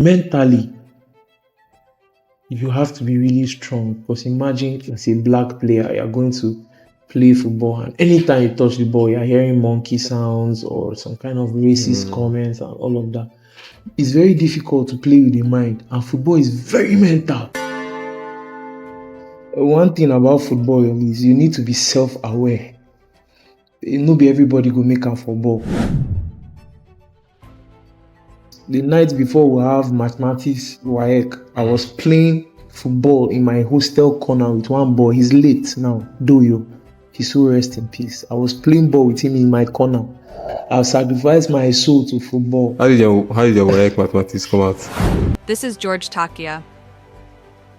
Mentally, you have to be really strong, because imagine as a black player, you're going to play football, and anytime you touch the ball, you're hearing monkey sounds or some kind of racist comments and all of that. It's very difficult to play with the mind, and football is very mental. One thing about football is you need to be self-aware. No be everybody go make am for ball. The night before we have mathematics WAEC, I was playing football in my hostel corner with one boy. He's late now, Doyo. He's so rest in peace. I was playing ball with him in my corner. I sacrificed my soul to football. How did your WAEC mathematics come out? This is Jorge Tachia.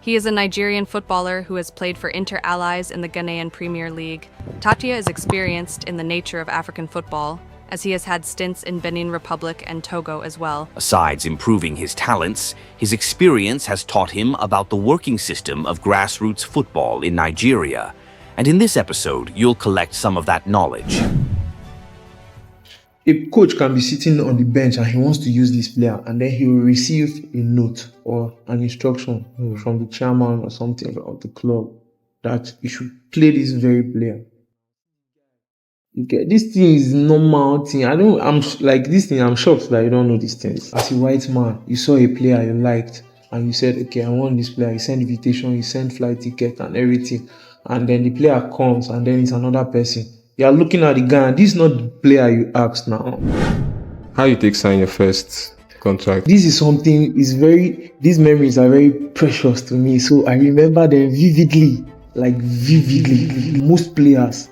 He is a Nigerian footballer who has played for Inter Allies in the Ghanaian Premier League. Tachia is experienced in the nature of African football, as he has had stints in Benin Republic and Togo as well. Besides improving his talents, his experience has taught him about the working system of grassroots football in Nigeria. And in this episode, you'll collect some of that knowledge. A coach can be sitting on the bench and he wants to use this player, and then he will receive a note or an instruction from the chairman or something of the club that you should play this very player. Okay, this thing is normal thing. I'm shocked that you don't know these things. As a white man, you saw a player you liked and you said, okay, I want this player. You send invitation, you send flight ticket and everything. And then the player comes and then it's another person. You are looking at the guy and this is not the player you asked now. How you take sign your first contract? This is something, these memories are very precious to me. So I remember them vividly. Most players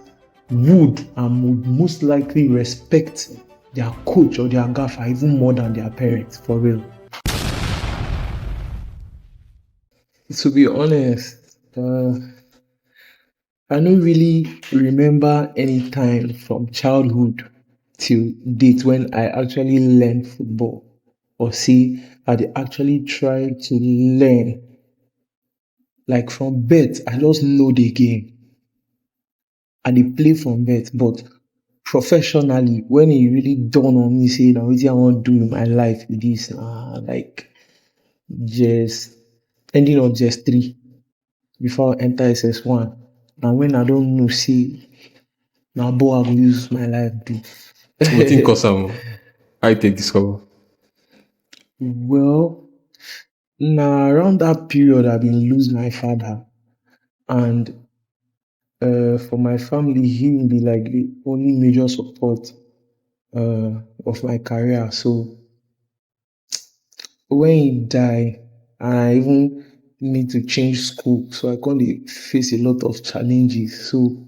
would most likely respect their coach or their gaffer even more than their parents, for real. To be honest, I don't really remember any time from childhood till date when I actually learned football, or say I actually tried to learn. Like from birth, I just know the game. I dey play from birth, but professionally, when it really dawned on me, say, now what I want to do in my life with this, like just ending on just 3 before I enter SS1. And when I don't know, see, now ball I will use my life do. What think Kosam? I take discover. Well, now around that period, I've been losing my father, and for my family, he will be like the only major support of my career. So when he died, I even need to change school, so I can't face a lot of challenges. So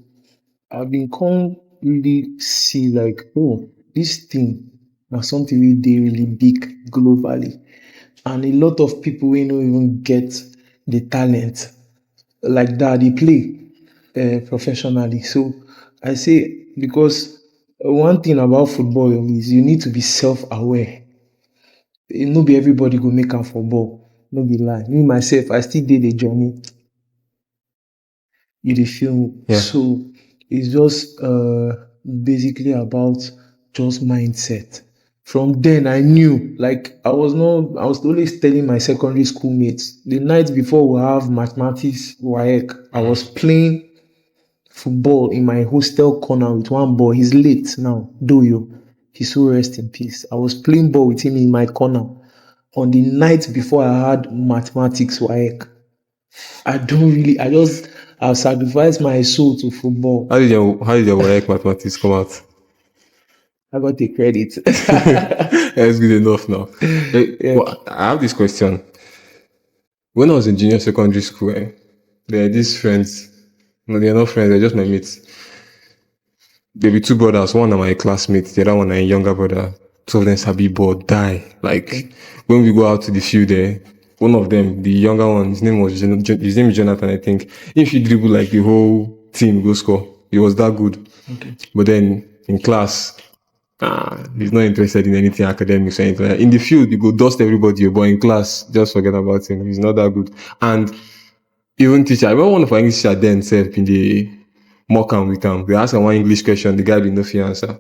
I've been can't really see like, oh, this thing now something really big globally, and a lot of people will not even get the talent like that they play professionally. So I say, because one thing about football is you need to be self-aware. No be everybody go make am for ball. No be lie. Me myself, I still did the journey. You dey feel me? Yeah. So it's just basically about just mindset. From then I knew, like I was always telling my secondary school mates, the night before we have mathematics WAEC, I was playing football in my hostel corner with one boy. He's late now, Doyo. He's so rest in peace. I was playing ball with him in my corner on the night before I had mathematics WAEC. I've sacrificed my soul to football. How did your WAEC mathematics come out? I got the credit. That's good enough now. Yeah. Well, I have this question. When I was in junior secondary school, there are these friends. No, they're not friends, they're just my mates. There'll be 2 brothers, one are my classmates, the other one are a younger brother. 2 of them sabi ball, die. Like, when we go out to the field there, one of them, the younger one, his name is Jonathan, I think. If he dribble like the whole team go score, he was that good. Okay. But then in class, he's not interested in anything academics or anything like that. In the field, you go dust everybody, but in class, just forget about him. He's not that good. And even teacher, I remember one of our English teacher then said in the mock am with him, they asked him one English question, the guy did not fit answer.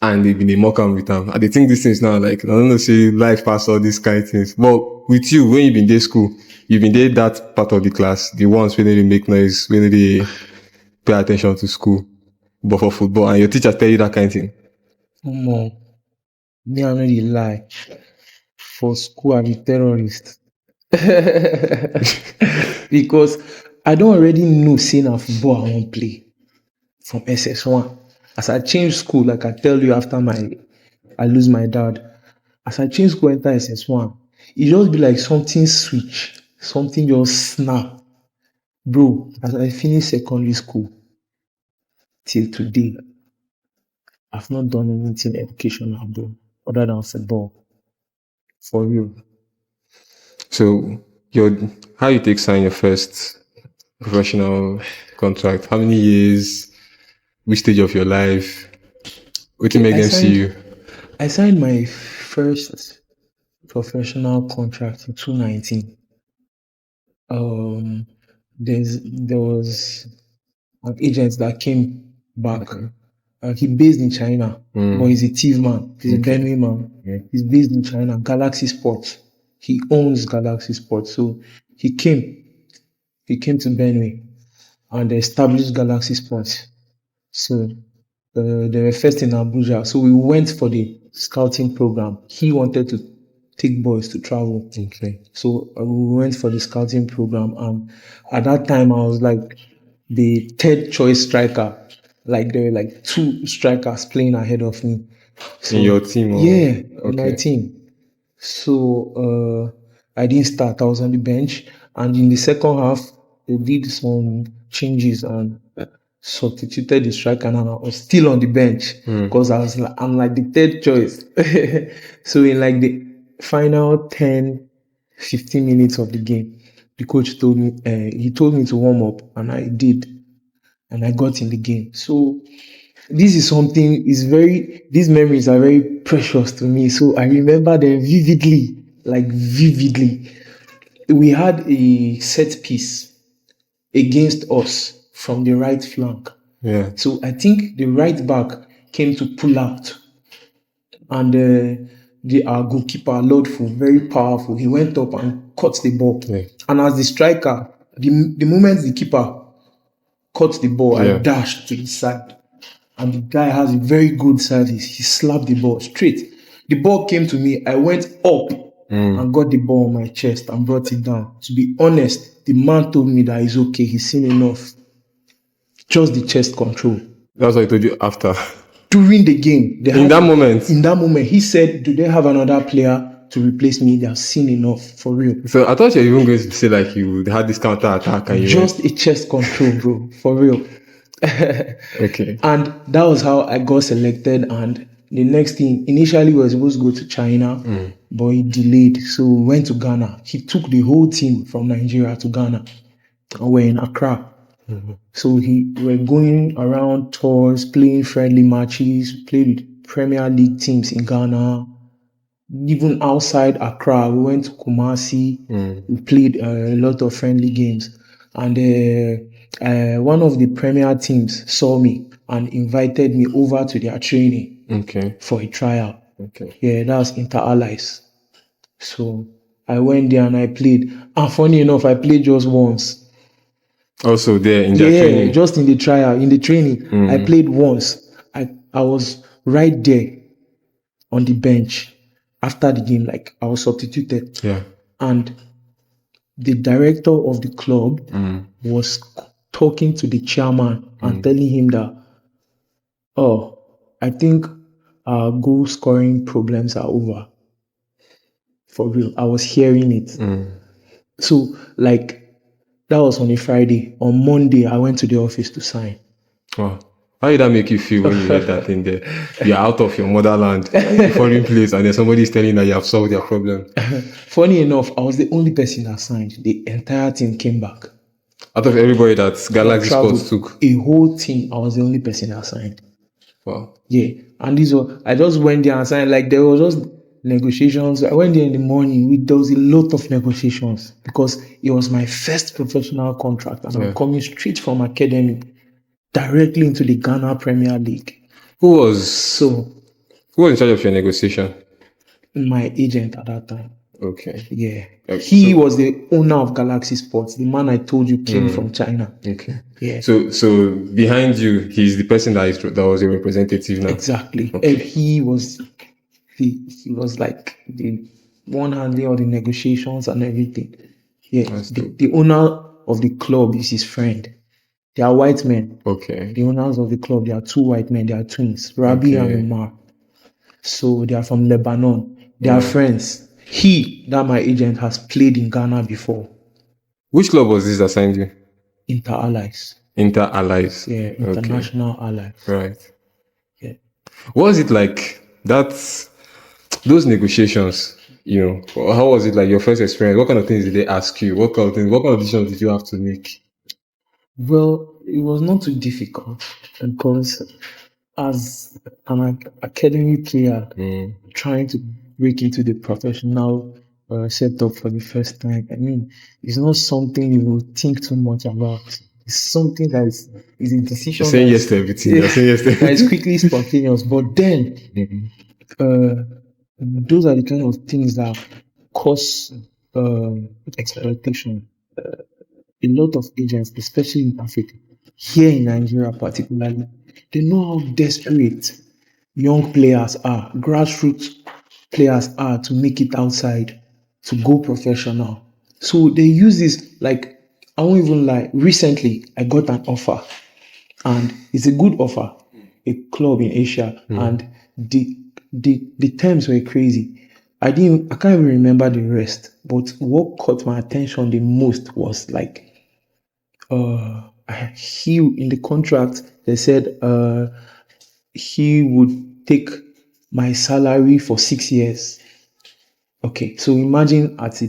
and they've been a mock am with them. And they think these things now, like, I don't know, say life past all these kind of things. But with you, when you've been there school, you've been there that part of the class, the ones when they make noise, when they pay attention to school, but for football, and your teachers tell you that kind of thing. Come on. Me, I know the lie. For school, I'm a terrorist. Because I don't already know saying a football I won't play from SS1. As I change school, like I tell you after I lose my dad. As I change school, enter SS1, it just be like something switch, something just snap. Bro, as I finish secondary school, till today, I've not done anything educational, bro, other than football. For real. So, how you take sign your first professional contract? How many years? Which stage of your life? What to make them see you? I signed my first professional contract in 2019. There was an agent that came back. He based in China, but he's a thief man. He's a Benue man. He's based in China, Galaxy Sports. He owns Galaxy Sports. So he came to Benue and established Galaxy Sports. So they were first in Abuja. So we went for the scouting program. He wanted to take boys to travel. Okay. So we went for the scouting program. And at that time, I was like the third choice striker. Like there were like two strikers playing ahead of me. So, in your team? Or? Yeah, in my team. So I didn't start. I was on the bench. And in the second half, they did some changes and substituted the striker, and I was still on the bench because I'm like the third choice. So in like the final 10-15 minutes of the game, the coach told me to warm up, and I did, and I got in the game. So this is something these memories are very precious to me. So I remember them vividly, like vividly. We had a set piece against us from the right flank. Yeah. So I think the right back came to pull out, and our goalkeeper, Lordful, very powerful, he went up and caught the ball. Yeah. And as the striker, the moment the keeper caught the ball, I dashed to the side. And the guy has a very good service. He slapped the ball straight. The ball came to me. I went up and got the ball on my chest and brought it down. To be honest, the man told me that it's okay. He's seen enough. Just the chest control. That's what I told you after. During the game. In that moment, he said, do they have another player to replace me? They have seen enough, for real. So I thought you were even going to say like you had this counter attack. And just a chest control, bro. For real. Okay. And that was how I got selected. And the next thing, initially we were supposed to go to China, but he delayed. So we went to Ghana. He took the whole team from Nigeria to Ghana. And we're in Accra. So we're going around tours, playing friendly matches, played with Premier League teams in Ghana. Even outside Accra, we went to Kumasi. We played a lot of friendly games. And one of the Premier teams saw me and invited me over to their training for a tryout. Okay. Yeah, that was Inter-Allies. So I went there and I played. And funny enough, I played just once. Also there in their training? Yeah, just in the tryout. In the training, I played once. I was right there on the bench after the game. Like, I was substituted. Yeah. And the director of the club was talking to the chairman and telling him that, I think our goal scoring problems are over. For real. I was hearing it. So, like, that was on a Friday. On Monday, I went to the office to sign. Wow. How did that make you feel when you heard that thing there? You're out of your motherland, a foreign place, and then somebody's telling you that you have solved their problem. Funny enough, I was the only person that signed. The entire team came back. Out of everybody that Galaxy Sports took? A whole team, I was the only person that signed. Wow. Yeah. And I just went there and signed. Like, there was just negotiations. I went there in the morning. There was a lot of negotiations because it was my first professional contract. And I'm coming straight from academy directly into the Ghana Premier League. Who was Who was in charge of your negotiation? My agent at that time. Okay. Yeah. Okay, He so- was the owner of Galaxy Sports, the man I told you came from China. Okay. Yeah. So behind you, he's the person that was a representative now. Exactly. Okay. And he was like the one handling all the negotiations and everything. Yeah. That's The, dope. the owner of the club is his friend. They are white men. Okay. The owners of the club, they are two white men. They are twins, Rabi Okay. and Umar. So they are from Lebanon. They are friends. That my agent, has played in Ghana before. Which club was this that signed you? Inter Allies. Inter Allies. Yeah, International Allies. Right. Yeah. What was it like? Those negotiations, how was it like your first experience? What kind of things did they ask you? What kind of decisions did you have to make? Well, it was not too difficult because as an academy player trying to break into the professional setup for the first time, I mean, it's not something you will think too much about. It's something that is a decision. Saying yes to everything. You're saying yes to that is everything. quickly spontaneous. But then, those are the kind of things that cause exploitation. A lot of agents, especially in Africa, here in Nigeria particularly, they know how desperate young players are, grassroots players are to make it outside, to go professional. So they use this, like, I won't even lie. Recently, I got an offer, and it's a good offer, a club in Asia, and the terms were crazy. I can't even remember the rest, but what caught my attention the most was like, he in the contract they said he would take my salary for 6 years. Okay, so imagine as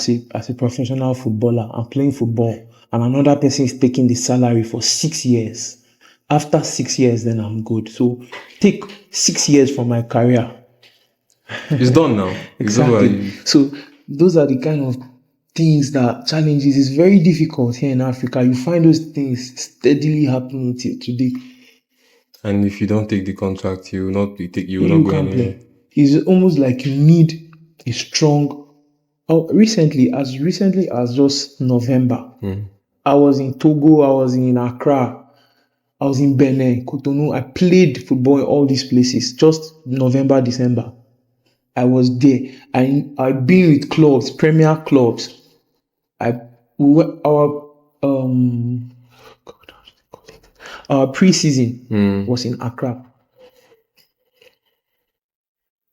a professional footballer, I'm playing football, and another person is taking the salary for 6 years. After 6 years, then I'm good. So take 6 years from my career. It's done now. It's over. Exactly. So those are the kind of things that challenges. It's very difficult here in Africa. You find those things steadily happening till today. And if you don't take the contract, you will not You go can't anywhere. play. It's almost like you need a strong. As recently as just November, I was in Togo, I was in Accra, I was in Benin, Cotonou. I played football in all these places. Just November, December, I was there. I've been with clubs, premier clubs. Our preseason was in Accra.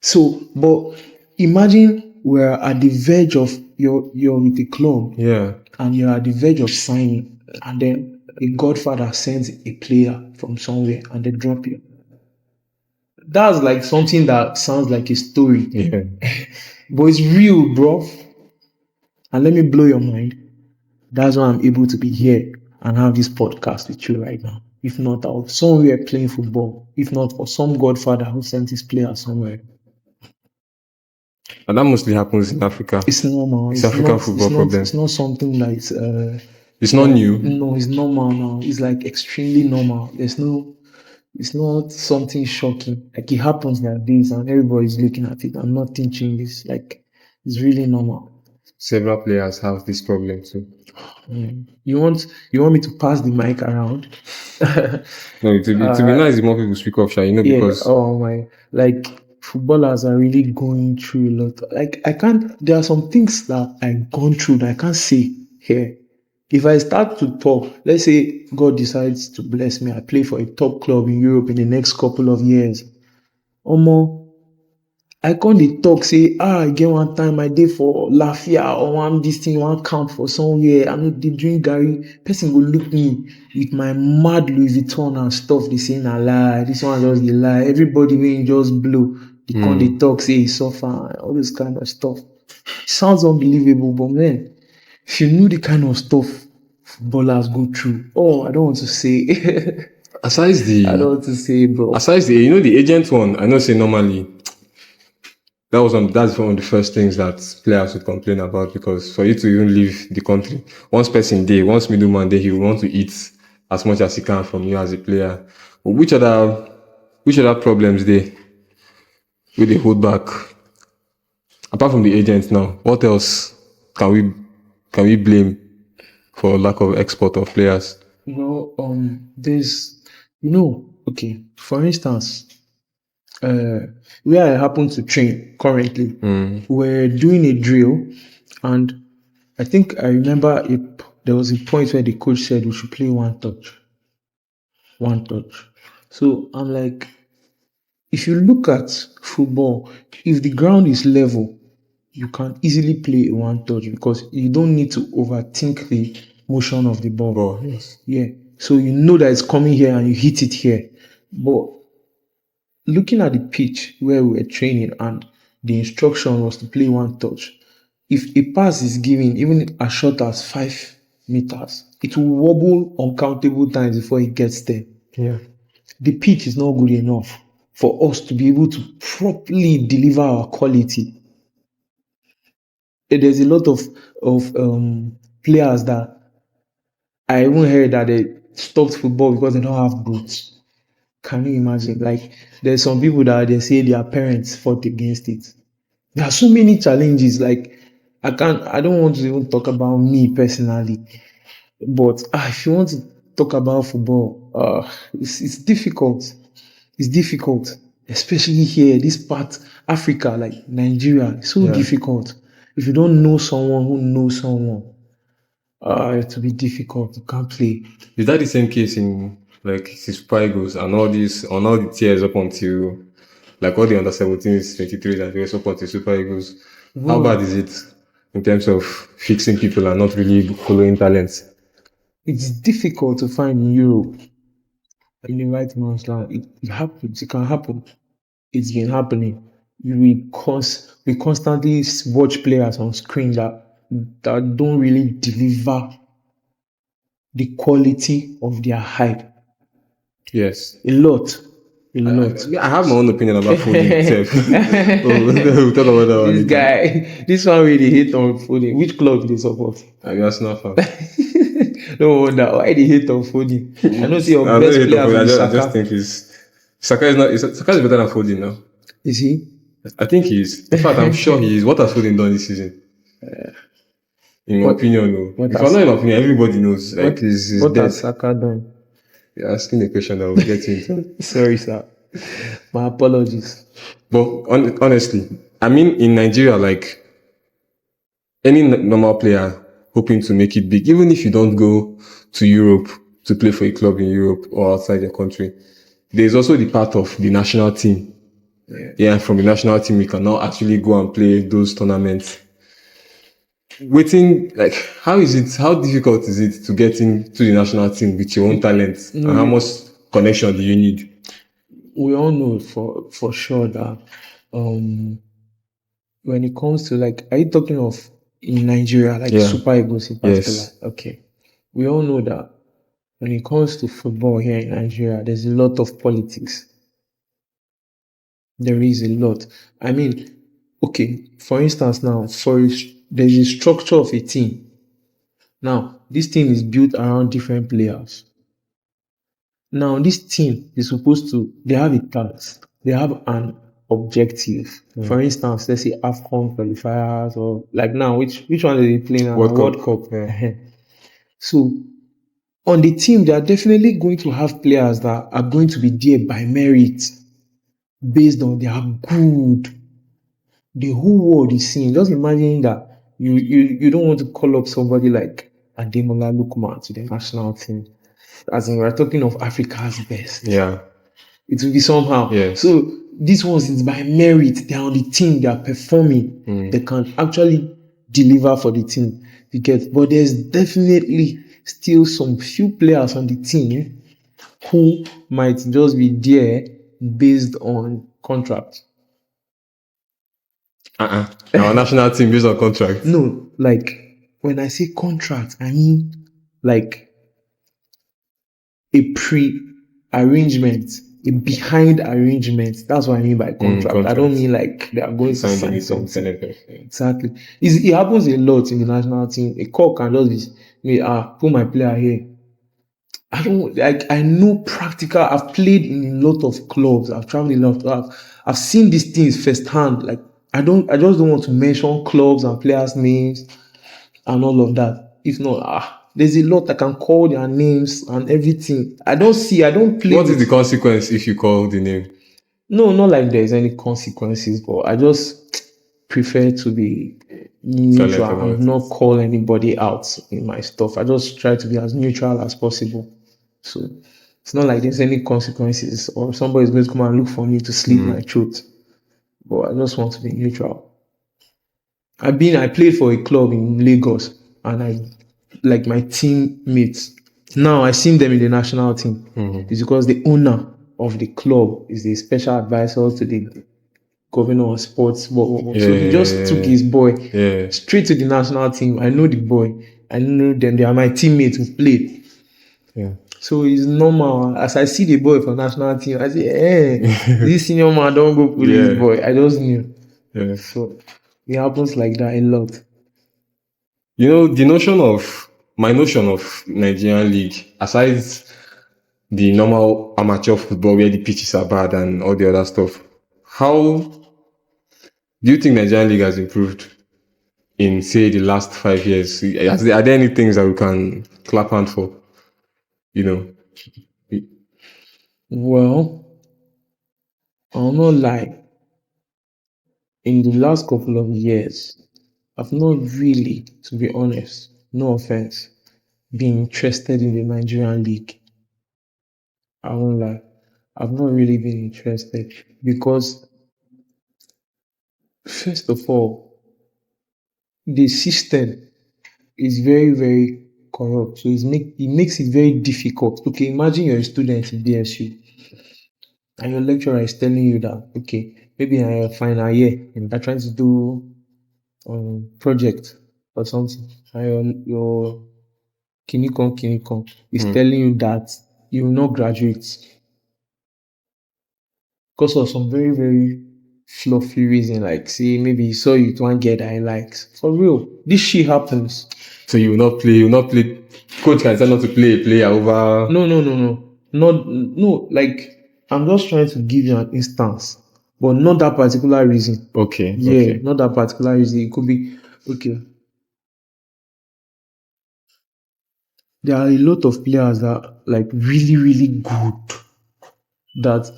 So, but imagine we're at the verge of you're with the club, Yeah. and you're at the verge of signing, and then a godfather sends a player from somewhere and they drop you. That's like something that sounds like a story, Yeah. but it's real, bro. And let me blow your mind. That's why I'm able to be here and have this podcast with you right now. If not, I was somewhere playing football. If not for some godfather who sent his player somewhere. And that mostly happens in Africa. It's normal. It's African football problem. It's not something like It's not new. No, it's normal now. It's like extremely normal. It's not something shocking. Like it happens nowadays and everybody's looking at it and nothing changes. Like it's really normal. Several players have this problem too. You want me to pass the mic around? No, to be nice, the more people speak up, because like footballers are really going through a lot. Like there are some things that I've gone through that I can't say here. If I start to talk, let's say God decides to bless me, I play for a top club in Europe in the next couple of years. I can't talk, say, I get one time I did for Lafia or one this thing, one camp for somewhere. I know they drink Gary. Person will look me with my mad Louis Vuitton and stuff. They say, nah, lie. This one just a lie. Everybody when just blow. They can't talk, say, it's suffer, all this kind of stuff. It sounds unbelievable, but man, if you knew the kind of stuff footballers go through, I don't want to say. Aside the I don't want to say, bro. Aside the agent one, I know say normally that's one of the first things that players would complain about, because for you to even leave the country, once middleman there, he will want to eat as much as he can from you as a player. But which other problems there? with they hold back. Apart from the agents now, what else can we blame for lack of export of players? There's, okay, for instance, uh, where I happen to train currently, we're doing a drill, and I think I remember there was a point where the coach said we should play one touch. So I'm like, if you look at football, if the ground is level, you can easily play a one touch because you don't need to overthink the motion of the ball. Oh, yes. Yeah. So you know that it's coming here and you hit it here. But looking at the pitch where we were training and the instruction was to play one touch, if a pass is given, even as short as 5 meters, it will wobble uncountable times before it gets there. Yeah. The pitch is not good enough for us to be able to properly deliver our quality. There's a lot of players that I even heard that they stopped football because they don't have boots. Can you imagine? Like, there's some people that they say their parents fought against it. There are so many challenges. Like, I don't want to even talk about me personally, but if you want to talk about football, it's difficult. It's difficult, especially here, this part, Africa, like Nigeria. It's so difficult. If you don't know someone who knows someone, it will be difficult. You can't play. Is that the same case in like Super Eagles and all the tiers up until like all the under 17s, 23s and the up until Super Eagles? How bad is it in terms of fixing people and not really following talents? It's difficult to find in Europe in the right man's land. It happens. It can happen. It's been happening. We constantly watch players on screen that don't really deliver the quality of their hype. Yes. A lot. I have my own opinion about fooding itself. We'll talk about that one. This guy, this one really hate on fooding. Which club do they support? I'm Arsenal fan. No wonder why they hate on fooding. I don't see your I best don't hate player on for fooding. the I just think Saka is better than Foden now. Is he? I think he is. In fact, I'm sure he is. What has Foden done this season? In my opinion, no. If I'm not in my opinion, everybody knows. Like, he's What dead. has Saka done? You're asking a question that we'll get into. Sorry, sir. My apologies. But honestly, I mean, in Nigeria, like, any normal player hoping to make it big, even if you don't go to Europe to play for a club in Europe or outside your country, there's also the part of the national team. Yeah, from the national team, you can now actually go and play those tournaments. How difficult is it to get into the national team with your own talent? And how much connection do you need? We all know for sure that when it comes to, like, are you talking of in Nigeria, like Super Eagles in particular? Yes. Okay. We all know that when it comes to football here in Nigeria, there's a lot of politics. There is a lot. I mean, okay, for instance now, there's a structure of a team. Now, this team is built around different players. Now, this team is they have a task. They have an objective. For instance, let's say AFCON qualifiers, or like now, which one are they playing now? World Cup. So, on the team, they are definitely going to have players that are going to be there by merit, based on their good. The whole world is seeing. Just imagine that you don't want to call up somebody like Ademola Lookman to the national team. As in, we're talking of Africa's best. Yeah. It will be somehow. Yes. So this ones is by merit. They're on the team. They are performing. They can actually deliver for the team. But there's definitely still some few players on the team who might just be there based on contract. Our national team based on contract. No, like, when I say contract, I mean like a pre-arrangement, a behind arrangement. That's what I mean by contract. I don't mean like they are going to sign something. Exactly. It happens a lot in the national team. A call can just be, put my player here. I don't like. I know practical. I've played in a lot of clubs. I've traveled a lot. I've seen these things firsthand. Like I don't. I just don't want to mention clubs and players' names and all of that. If not, there's a lot I can call their names and everything. I don't see. I don't play What is the with. consequence if you call the name? No, not like there's any consequences, but I just prefer to be Silent neutral and about not it. call anybody out in my stuff. I just try to be as neutral as possible. So it's not like there's any consequences or somebody's going to come and look for me to slit my throat. But I just want to be neutral. I played for a club in Lagos and I like my teammates. Now I seen them in the national team. It's because the owner of the club is the special advisor to the governor of sports. So he just took his boy Yeah. straight to the national team. I know the boy. I know them. They are my teammates who played. Yeah. So it's normal. As I see the boy for national team, I say, this senior man don't go pull this Yeah. boy. I just knew. Yeah. So it happens like that a lot. You know, my notion of Nigerian league, aside the normal amateur football where the pitches are bad and all the other stuff, how do you think Nigerian league has improved in, say, the last 5 years? Are there any things that we can clap hand for? You know, Well, I'll not lie. In the last couple of years, I've not really, to be honest, no offense, been interested in the Nigerian league. I won't lie. I've not really been interested because, first of all, the system is very, very corrupt. So it makes it very difficult. Okay, imagine you're a student in BSU and your lecturer is telling you that, okay, maybe in your final year and they're trying to do project or something, and your kinikon is telling you that you will not graduate because of some very, very fluffy reason, like say maybe you saw you one get that he likes. For real, this shit happens. so you will not play. Coach can tell not to play a player over. No. Not no, like I'm just trying to give you an instance, but not that particular reason. Okay, Yeah, okay. not that particular reason. It could be okay. There are a lot of players that are like really, really good that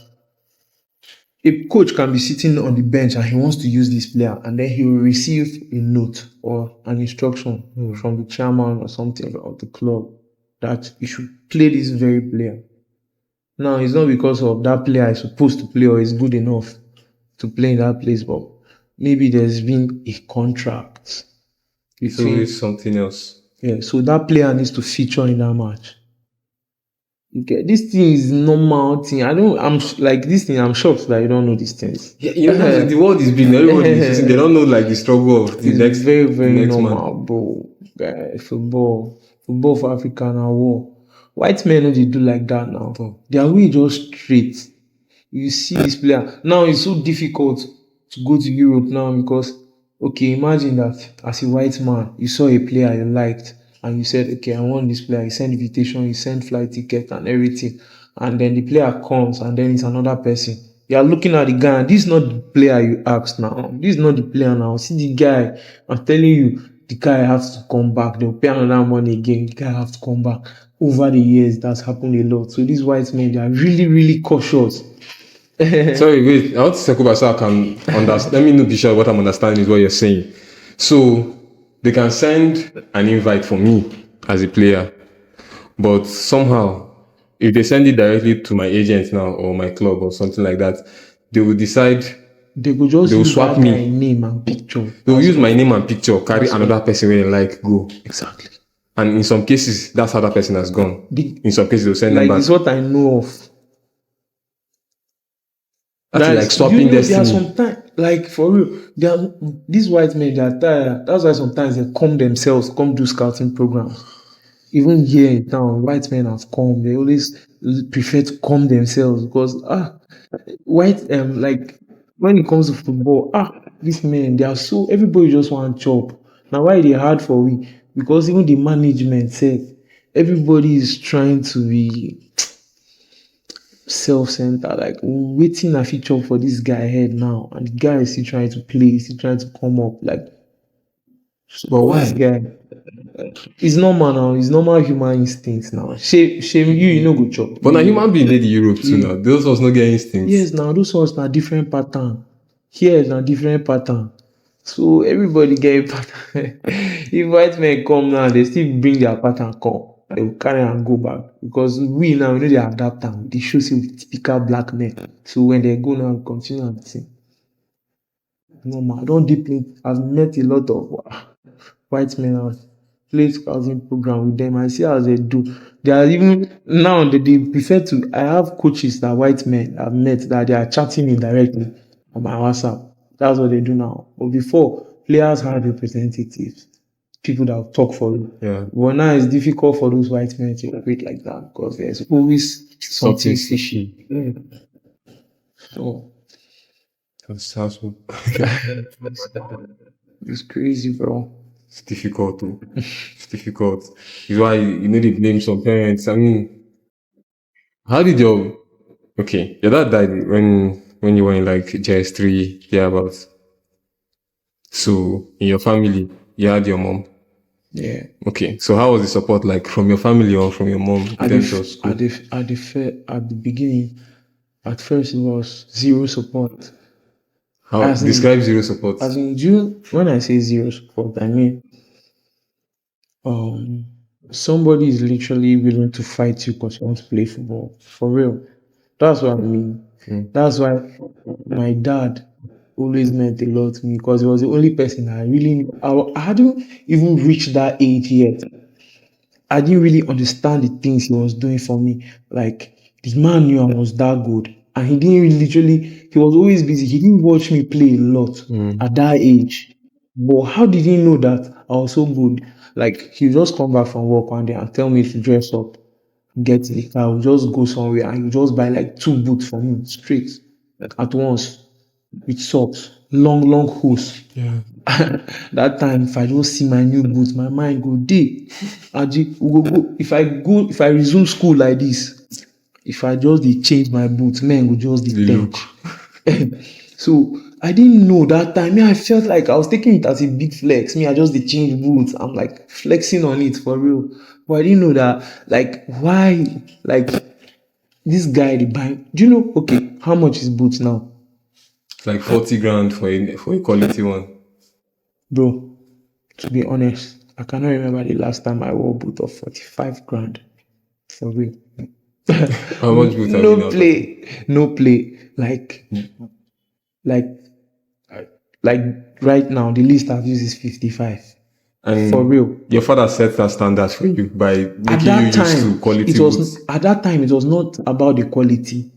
a coach can be sitting on the bench and he wants to use this player, and then he will receive a note or an instruction from the chairman or something of the club that you should play this very player. Now, it's not because of that player is supposed to play or is good enough to play in that place, but maybe there's been a contract So between. it's something else. Yeah, so that player needs to feature in that match. Okay, this thing is normal thing. Like this thing. I'm shocked that you don't know these things. Yeah, you know, the world is big. Everybody is using. They don't know like the struggle of the It's next, very, the very next normal, man. bro. Football for Africa na war. White men no dey do like that now. Their way just straight. You see this player. Now it's so difficult to go to Europe now because, okay, imagine that as a white man, you saw a player you liked and you said, okay, I want this player. You send invitation, you send flight ticket and everything. And then the player comes and then it's another person. You are looking at the guy and this is not the player you asked now. This is not the player now. See the guy. I'm telling you, the guy has to come back. They'll pay another money again. The guy has to come back. Over the years, that's happened a lot. So these white men, they are really, really cautious. Sorry, wait. I want to circle back so I can understand. Let me know be sure what I'm understanding is what you're saying. So they can send an invite for me as a player, but somehow, if they send it directly to my agent now or my club or something like that, they will decide. They will just They will use swap that me. guy name and picture. They will use my name and picture, carry another person where they like, go. Exactly. And in some cases, that's how that person has gone. In some cases, they'll send them Like back. this is what I know of. That's like swapping you know, destiny. there are sometimes, like for real, these white men, they are tired. That's why sometimes they come themselves, come do scouting programs. Even here in town, white men have come. They always prefer to come themselves because like when it comes to football, these men they are so everybody just want chop. Now why they hard for we? Because even the management said everybody is trying to be self-centered. Like, waiting a feature for this guy head now, and the guy is still trying to play, he's still trying to come up. Like, But why? this guy, it's normal now. It's normal human instincts now. Shame you know good job. But now human being did Europe too now. Those was not getting instincts. Yes, now those ones are different pattern. Here is a different pattern. So everybody get a pattern. If white men come now, they still bring their pattern come. They will carry and go back. Because we now, we know they adapt them. They show say typical black men. So when they go now, continue and sing. No man, I don't deeply. I've met a lot of white men out. Play scouting program with them. I see how they do. They are even now they prefer to. I have coaches that white men I've met that they are chatting me directly on my WhatsApp. That's what they do now. But before, players had representatives, people that will talk for you. Yeah. But now it's difficult for those white men to operate like that because there's always something fishy. Yeah. So That's how it's crazy, bro. it's difficult too. It's difficult. It's why they blame some parents. I mean, how did your dad died when you were in like JS3 thereabouts. So in your family, you had your mom. Yeah. Okay. So how was the support like from your family or from your mom in terms of school? At the beginning, at first it was zero support. How describe zero support? As in June, when I say zero support, I mean somebody is literally willing to fight you because you want to play football. For real. That's what I mean. That's why my dad always meant a lot to me because he was the only person I really I hadn't even reached that age yet. I didn't really understand the things he was doing for me. Like, the man knew I was that good. And he didn't really, he was always busy. He didn't watch me play a lot at that age. But how did he know that I was so good? Like, he would just come back from work one day and tell me to dress up, get in the car, we'll just go somewhere and you just buy like 2 boots for me straight at once with socks, long hose. Yeah. That time, if I just see my new boots, my mind go day. We go. If I resume school like this, if I just change my boots, men go just look. So I didn't know that time. I felt like I was taking it as a big flex. I just change boots. I'm like flexing on it for real. But I didn't know that, like, why, like, this guy the buying. Do you know? Okay, how much is boots now? Like 40 grand for a quality one. Bro, to be honest, I cannot remember the last time I wore a boot of 45 grand. For real. How much boot have you now? No play. Like right now, the least I've used is 55. And for real. Your father set that standard for you by making you used to quality boots. At that time, it was not about the quality.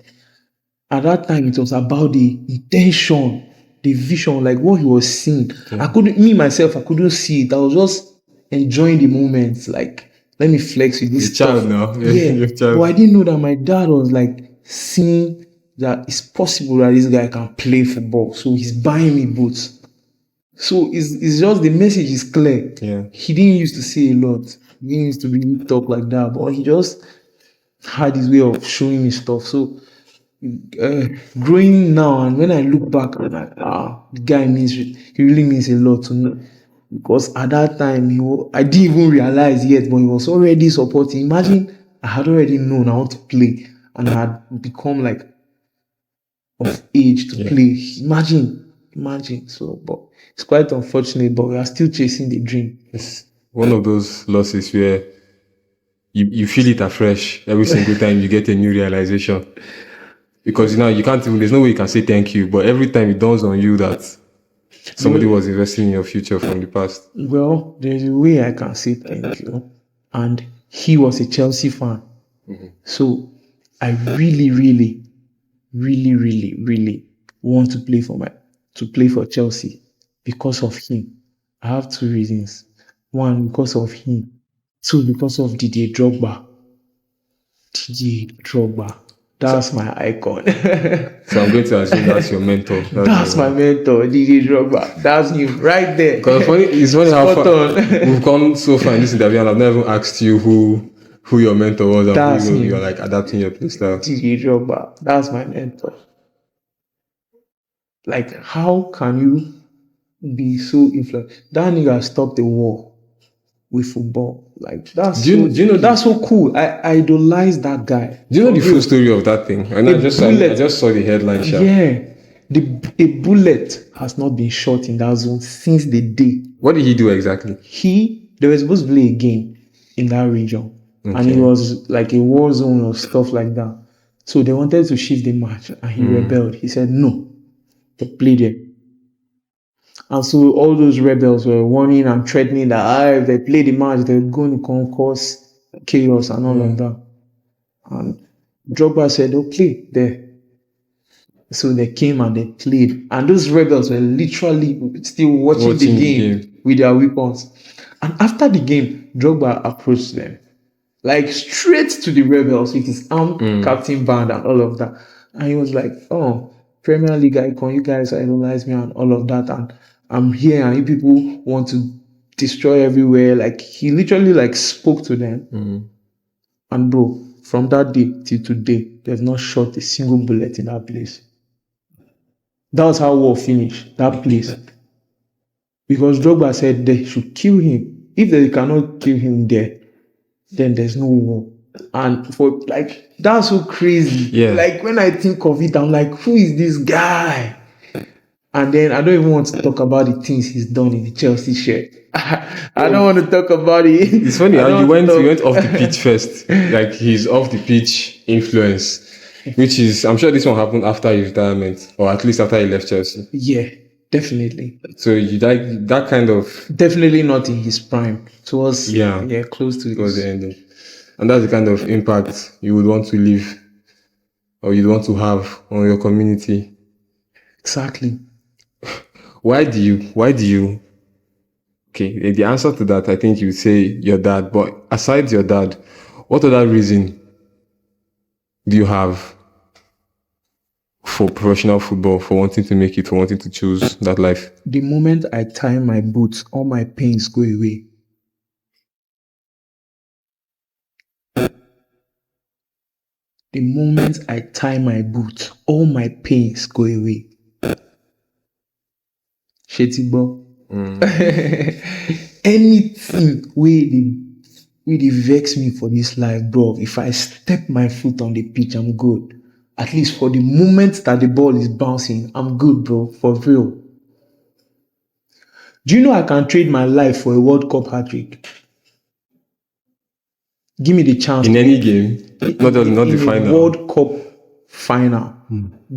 At that time, it was about the intention, the vision, like what he was seeing. Okay. I couldn't see it. I was just enjoying the moment. Like, let me flex with this stuff. Child now. Yeah. But I didn't know that my dad was like seeing that it's possible that this guy can play football. So he's buying me boots. So it's just the message is clear. Yeah. He didn't used to say a lot. He didn't used to really talk like that. But he just had his way of showing me stuff. So growing now, and when I look back, I'm like, the guy he really means a lot to me. Because at that time, I didn't even realize yet, but he was already supporting. Imagine I had already known how to play and I had become like of age to play. Imagine. So, but it's quite unfortunate, but we are still chasing the dream. It's one of those losses where you feel it afresh every single time you get a new realization. Because you can't even, there's no way you can say thank you, but every time it dawns on you that somebody was investing in your future from the past. Well, there's a way I can say thank you. And he was a Chelsea fan. Mm-hmm. So I really, really, really, really, really want to play for Chelsea because of him. I have 2 reasons. 1, because of him. 2, because of Didier Drogba. That's my icon. So I'm going to assume that's your mentor. That's my mentor, Didier Drogba. That's him right there. Because it's funny how far we've gone so far in this interview, and I've never asked you who who your mentor was and That's who him. you're like adapting your play style. DJ Drogba. That's my mentor. Like, how can you be so influenced? That nigga stopped the war with football. Like, Do you know that's so cool. I idolize that guy. Do you know the full story of that thing? And I just saw the headline. Yeah. A bullet has not been shot in that zone since the day. What did he do exactly? They were supposed to play a game in that region. Okay. And it was like a war zone or stuff like that. So they wanted to shift the match and he rebelled. He said, no, they played it. And so all those rebels were warning and threatening that if they play the match, they're going to cause chaos and all of that. And Drogba said, oh, play there. So they came and they played. And those rebels were literally still watching the game with their weapons. And after the game, Drogba approached them. Like straight to the rebels with his armed captain band and all of that. And he was like, oh, Premier League icon, you guys idolize me and all of that. And I'm here and you people want to destroy everywhere. Like he literally like spoke to them. And bro, from that day till today, they've not shot a single bullet in that place. That's how war finished, that place. Because Drogba said they should kill him. If they cannot kill him there, then there's no war. And for like, that's so crazy. Yeah. Like when I think of it, I'm like, who is this guy? And then I don't even want to talk about the things he's done in the Chelsea shirt. I don't want to talk about it. It's funny how you went off the pitch first. Like his off the pitch influence, which is, I'm sure this one happened after his retirement, or at least after he left Chelsea. Yeah, definitely. So you that kind of definitely not in his prime. It was close to the ending. And that's the kind of impact you would want to leave or you'd want to have on your community. Exactly. Why do you okay, the answer to that, I think you would say your dad, but aside your dad, what other reason do you have for professional football, for wanting to make it, for wanting to choose that life? The moment I tie my boots, all my pains go away. The moment I tie my boots, all my pains go away. Shetibo. Anything where they vex me for this life, bro. If I step my foot on the pitch, I'm good. At least for the moment that the ball is bouncing, I'm good, bro. For real. Do you know I can trade my life for a World Cup hat-trick? Give me the chance. In any game? Not the final. World Cup final.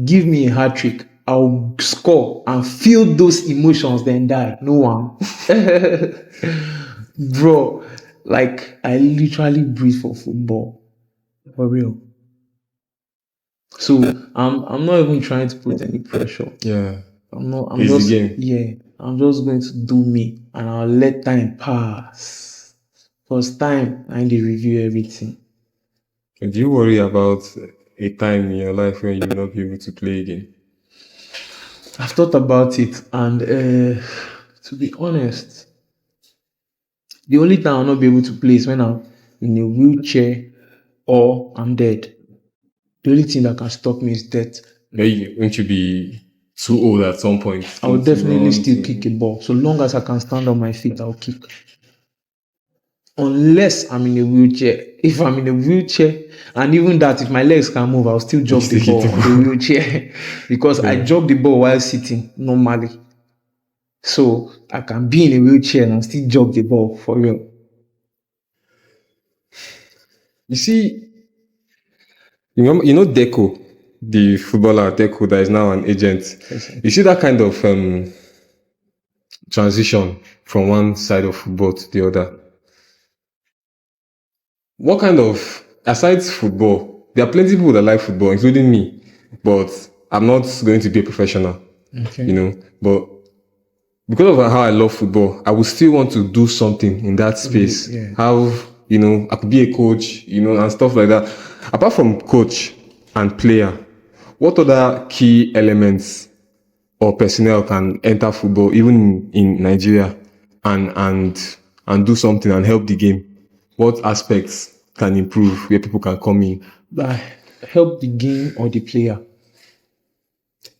Give me a hat-trick. I'll score and feel those emotions, then die. No one. Bro, like, I literally breathe for football. For real. So, I'm not even trying to put any pressure. Yeah. I'm It's just, the game. yeah, I'm just going to do me and I'll let time pass. Because time, I need to review everything. Do you worry about a time in your life when you will not be able to play again? I've thought about it, and to be honest, the only time I'll not be able to play is when I'm in a wheelchair or I'm dead. The only thing that can stop me is death. Won't you be too old at some point? I will definitely still kick a ball. So long as I can stand on my feet, I'll kick. Unless I'm in a wheelchair. If I'm in a wheelchair, and even that, if my legs can move, I'll still jog the ball in the wheelchair. Because I jog the ball while sitting normally. So I can be in a wheelchair and still jog the ball for real. You see, you know Deco, the footballer Deco that is now an agent. Yes, you see that kind of transition from one side of football to the other. What kind of, aside football, there are plenty of people that like football, including me, but I'm not going to be a professional, you know, but because of how I love football, I would still want to do something in that space. Yeah. How, you know, I could be a coach, you know, and stuff like that. Apart from coach and player, what other key elements or personnel can enter football, even in Nigeria, and do something and help the game? What aspects can improve, where people can come in? But help the game or the player.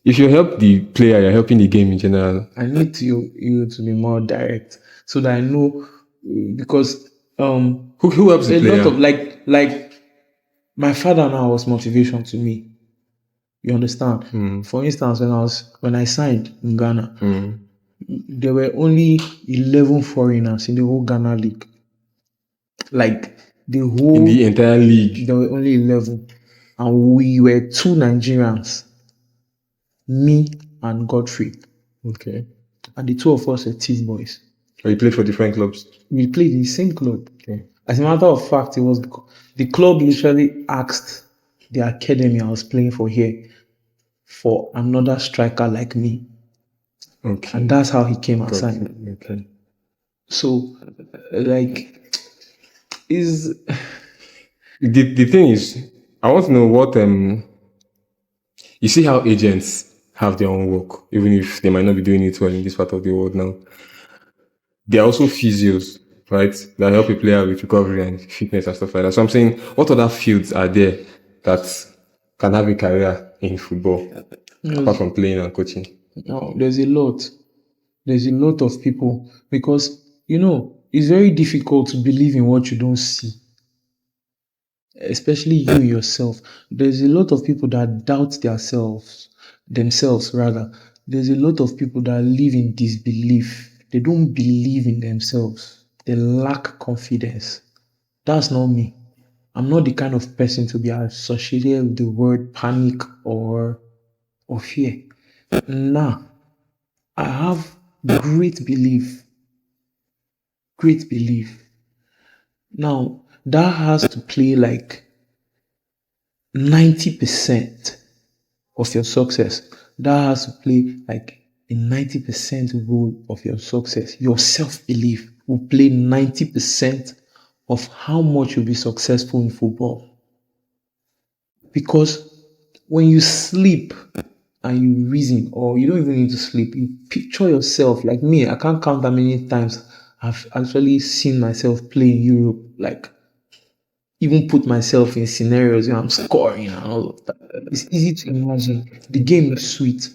If you help the player, you're helping the game in general. I need you to be more direct so that I know, because Who helps the a player? lot of like my father now was motivation to me. You understand? For instance, when I signed in Ghana, there were only 11 foreigners in the whole Ghana league. Like the whole In the entire league. there were only 11, and we were two Nigerians, me and Godfrey, Okay. and the two of us were team boys. Or you play for different clubs? We played in the same club. Okay. As a matter of fact, it was the club literally asked the academy I was playing for here for another striker like me, Okay. and that's how he came Got assigned. it. Okay. So, like, is The thing is, I want to know what you see how agents have their own work, even if they might not be doing it well in this part of the world now. They are also physios, right? That help a player with recovery and fitness and stuff like that. So I'm saying, what other fields are there that can have a career in football apart from playing and coaching? no, there's a lot. There's a lot of people, because it's very difficult to believe in what you don't see, especially you yourself. There's a lot of people that doubt themselves rather. There's a lot of people that live in disbelief. They don't believe in themselves. They lack confidence. That's not me. I'm not the kind of person to be associated with the word panic or fear. Nah, I have great belief. Great belief. Now, that has to play like 90% of your success. That has to play like a 90% role of your success. Your self-belief will play 90% of how much you'll be successful in football. Because when you sleep and you reason, or you don't even need to sleep, you picture yourself. Like me, I can't count how many times I've actually seen myself play in Europe. Like, even put myself in scenarios where I'm scoring and all of that. It's easy to imagine. The game is sweet.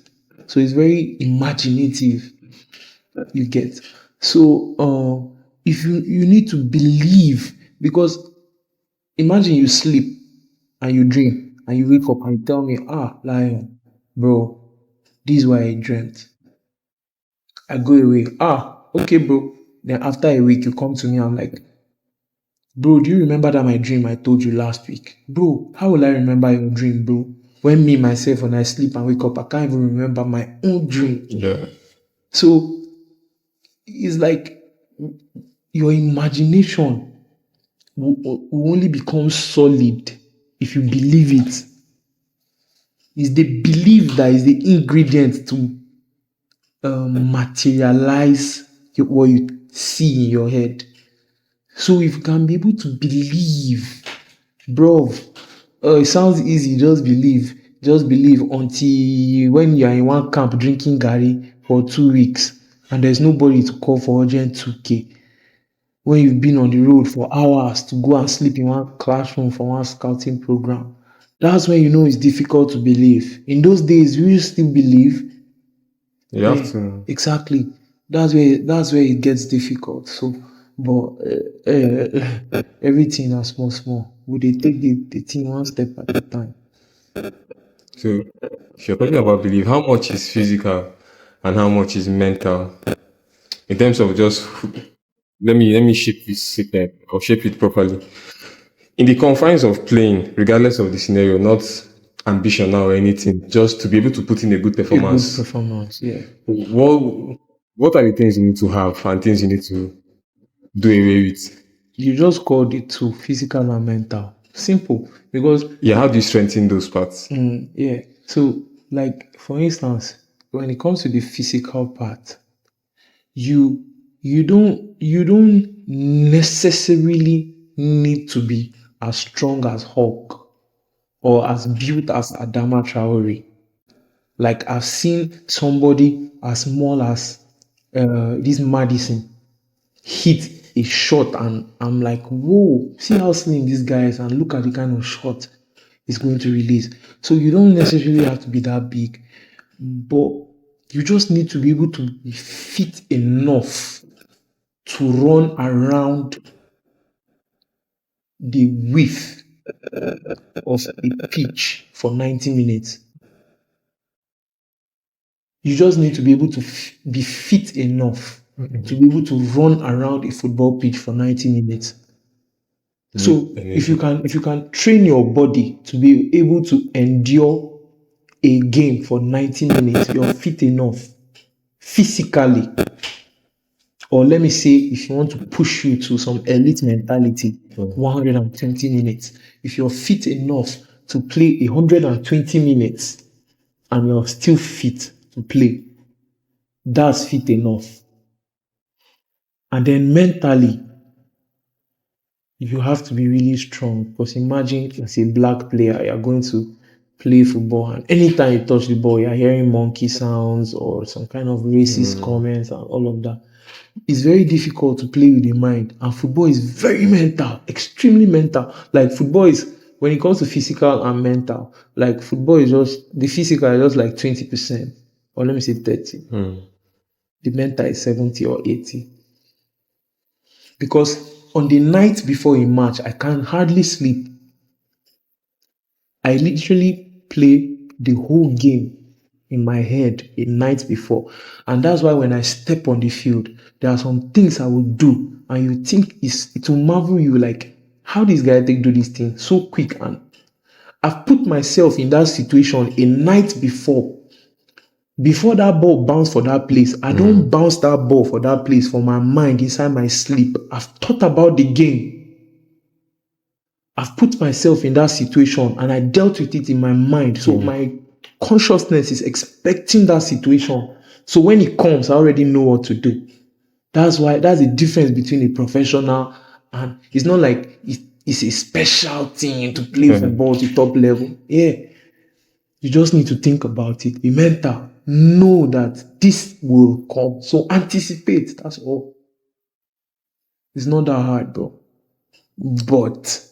So it's very imaginative. You get. So if you need to believe, because imagine you sleep and you dream and you wake up and you tell me, Lion, bro, this is what I dreamt. I go away. Okay, bro. Then after a week, you come to me, I'm like, bro, do you remember that my dream I told you last week? Bro, how will I remember your dream, bro? When me, myself, when I sleep and wake up, I can't even remember my own dream. Yeah. So it's like your imagination will only become solid if you believe it. It's the belief that is the ingredient to materialize what you see in your head. So if you can be able to believe, bro, it sounds easy, just believe. Just believe until when you are in one camp drinking Gary for 2 weeks and there's nobody to call for urgent 2K. When you've been on the road for hours to go and sleep in one classroom for one scouting program. That's when you know it's difficult to believe. In those days, will you still believe? You have to. Exactly. That's where it gets difficult. So, but everything are small. We dey take the thing one step at a time. So if you're talking about belief, how much is physical and how much is mental? In terms of just let me shape this or shape it properly. In the confines of playing, regardless of the scenario, not ambition or anything, just to be able to put in a good A good performance. performance, yeah. What are the things you need to have and things you need to do away with? You just called it two, physical and mental. Simple. Because Yeah, how do you strengthen those parts? yeah. So, like for instance, when it comes to the physical part, you don't necessarily need to be as strong as Hulk or as built as Adama Traore. Like I've seen somebody as small as this Madison hit a shot and I'm like, whoa, see how slim this guy is and look at the kind of shot he's going to release. So you don't necessarily have to be that big, but you just need to be able to be fit enough to run around the width of a pitch for 90 minutes. You just need to be able to be fit enough to be able to run around a football pitch for 90 minutes. So if you can train your body to be able to endure a game for 90 minutes, you're fit enough physically. Or let me say, if you want to push you to some elite mentality, 120 minutes. If you're fit enough to play 120 minutes and you're still fit to play, that's fit enough. And then mentally, you have to be really strong, because imagine as a black player, you're going to play football and anytime you touch the ball, you're hearing monkey sounds or some kind of racist comments and all of that. It's very difficult to play with the mind, and football is very mental, extremely mental. Like football is, when it comes to physical and mental, like football is just, the physical is just like 20%, or let me say 30. The mental is 70 or 80. Because on the night before a match, I can hardly sleep. I literally play the whole game in my head a night before. And that's why when I step on the field, there are some things I will do, and you think it will marvel you, like, how this guy do this thing so quick. And I've put myself in that situation a night before. Before that ball bounced for that place, I don't bounce that ball for that place for my mind inside my sleep. I've thought about the game. I've put myself in that situation and I dealt with it in my mind. So my consciousness is expecting that situation. So when it comes, I already know what to do. That's the difference between a professional and, it's not like it's a special thing to play football to top level. Yeah. You just need to think about it. Be mental. Know that this will come. So anticipate. That's all. It's not that hard, bro. But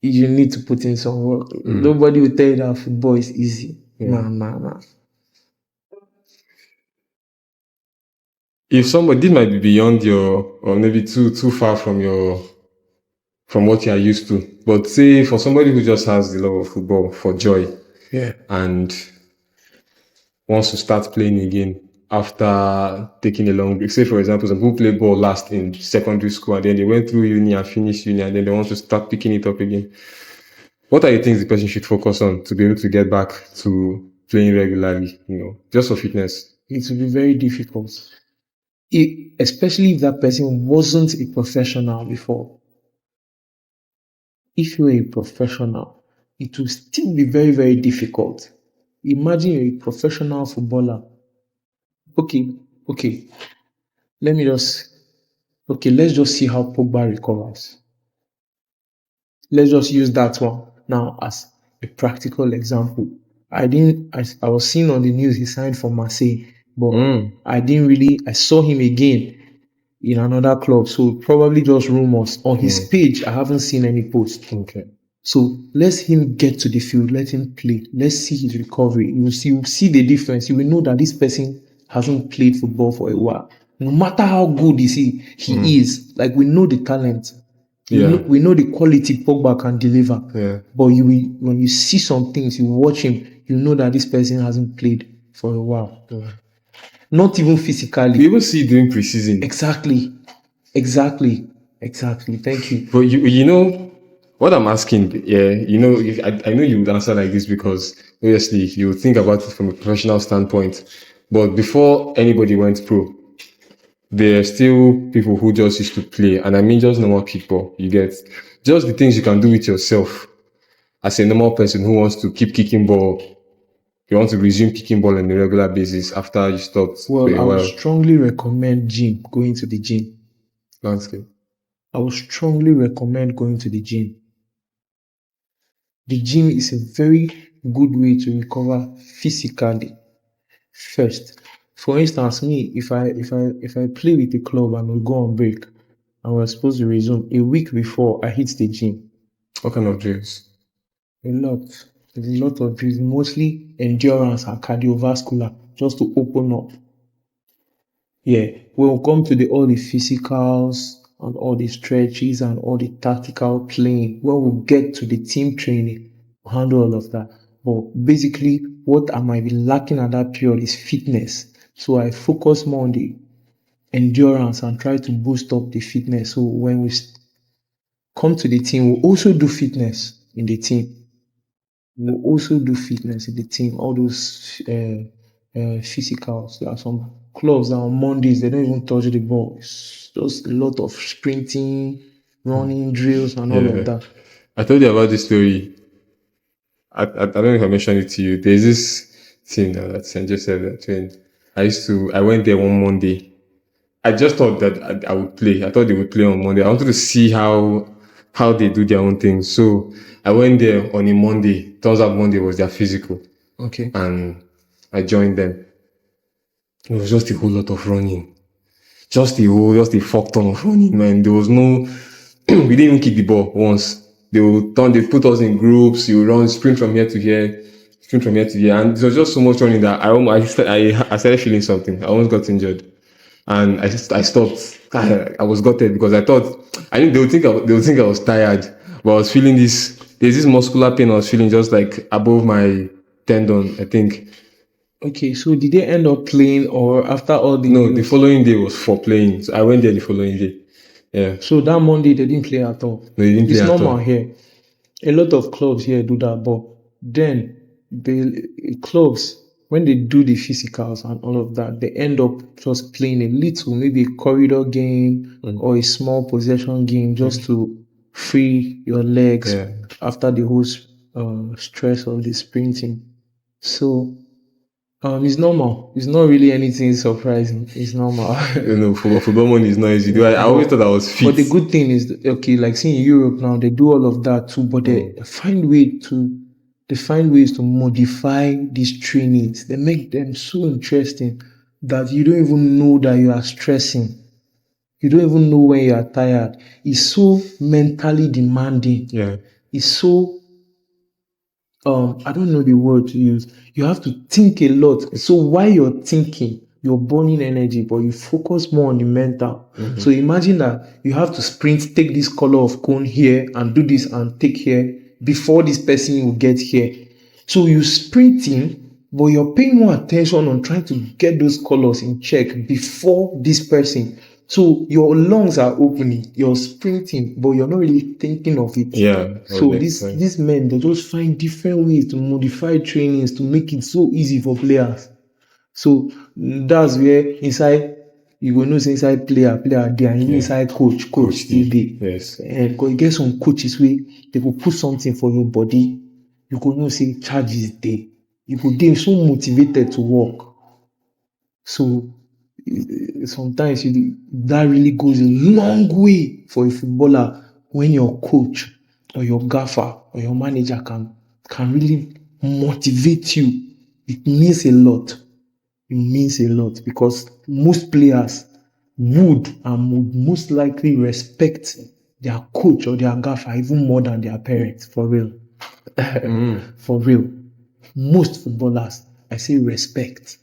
you need to put in some work. Nobody will tell you that football is easy. Nah. If somebody, this might be beyond your, or maybe too far from what you are used to, but say for somebody who just has the love of football for joy, and wants to start playing again after taking a long break. Say for example, some people play ball last in secondary school and then they went through uni and finished uni and then they want to start picking it up again. What are the things the person should focus on to be able to get back to playing regularly, just for fitness? It will be very difficult. Especially if that person wasn't a professional before. If you're a professional, it will still be very, very difficult. Imagine you're a professional footballer. Okay. Let's just see how Pogba recovers. Let's just use that one now as a practical example. I was seeing on the news he signed for Marseille, but I saw him again in another club. So probably just rumors. On his page, I haven't seen any post. Okay. So let him get to the field, let him play. Let's see his recovery. You'll see the difference. You will know that this person hasn't played football for a while. No matter how good he is, like, we know the talent. We know the quality Pogba can deliver. Yeah. But when you see some things, you watch him, you know that this person hasn't played for a while. Yeah. Not even physically. We even see during preseason. Exactly. Thank you. But you know what I'm asking, I know you would answer like this because obviously you think about it from a professional standpoint. But before anybody went pro, there are still people who just used to play, and I mean just normal people. You get just the things you can do with yourself as a normal person who wants to keep kicking ball. You want to resume kicking ball on a regular basis after you stopped. Well, I would strongly recommend going to the gym. Landscape. I would strongly recommend going to the gym. The gym is a very good way to recover physically. First, for instance, me, if I play with a club and we go on break, and we're supposed to resume. A week before, I hit the gym. What kind of drills? A lot. There's a lot of drills, mostly endurance and cardiovascular, just to open up. Yeah, we'll come to all the physicals and all the stretches and all the tactical playing. When we get to the team training, we'll handle all of that. But basically, what I might be lacking at that period is fitness. So I focus more on the endurance and try to boost up the fitness. So when we come to the team, we'll also do fitness in the team. We'll also do fitness in the team, all those physicals. There are some clubs that on Mondays they don't even touch the ball. It's just a lot of sprinting, running drills, and all of that. I told you about this story. I don't know if I mentioned it to you. There's this thing that St. Joseph that when I went there one Monday. I just thought that I would play. I thought they would play on Monday. I wanted to see how they do their own thing. So I went there on a Monday. Turns out Monday was their physical. Okay. And I joined them. It was just a whole lot of running. Just a fuck ton of running, man. There was no, we didn't even kick the ball once. They put us in groups, you run, sprint from here to here, sprint from here to here. And there was just so much running that I started feeling something. I almost got injured. And I stopped. I was gutted because I think they would think I was tired. But I was feeling there's this muscular pain I was feeling just like above my tendon, I think. Okay, so did they end up playing or after all the... No, the following day was for playing. So I went there the following day. Yeah. So that Monday they didn't play at all? No, they didn't play at all. It's normal here. A lot of clubs here do that, but then the clubs, when they do the physicals and all of that, they end up just playing a little, maybe a corridor game or a small possession game just to free your legs after the whole stress of the sprinting. So it's normal. It's not really anything surprising. It's normal. Football money is not easy. I always thought I was fit. But the good thing is, okay, like seeing Europe now, they do all of that too, but they find ways to modify these trainings. They make them so interesting that you don't even know that you are stressing. You don't even know when you are tired. It's so mentally demanding. Yeah. It's so I don't know the word to use. You have to think a lot. So while you're thinking, you're burning energy, but you focus more on the mental. Mm-hmm. So imagine that you have to sprint, take this color of cone here and do this and take here before this person will get here. So you're sprinting, but you're paying more attention on trying to get those colors in check before this person. So your lungs are opening, you're sprinting, but you're not really thinking of it. Yeah. So these men, they just find different ways to modify trainings to make it so easy for players. So that's where inside, you will know inside player there, and inside coach still there. Yes. And you get some coaches where they will put something for your body. You could know say charge is there. You could be so motivated to work. So sometimes that really goes a long way for a footballer when your coach or your gaffer or your manager can really motivate you. It means a lot. It means a lot because most players would most likely respect their coach or their gaffer even more than their parents, for real. For real. Most footballers, I say respect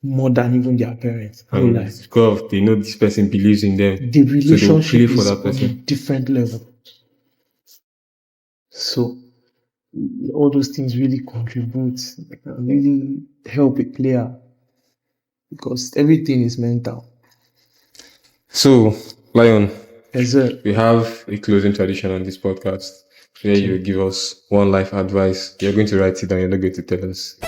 more than even their parents. Because they know this person believes in them. The relationship so for is that person. on a different level. So all those things really contribute and really help a player because everything is mental. So, Lion, yes, sir. We have a closing tradition on this podcast where you give us one life advice. You're going to write it down, you're not going to tell us.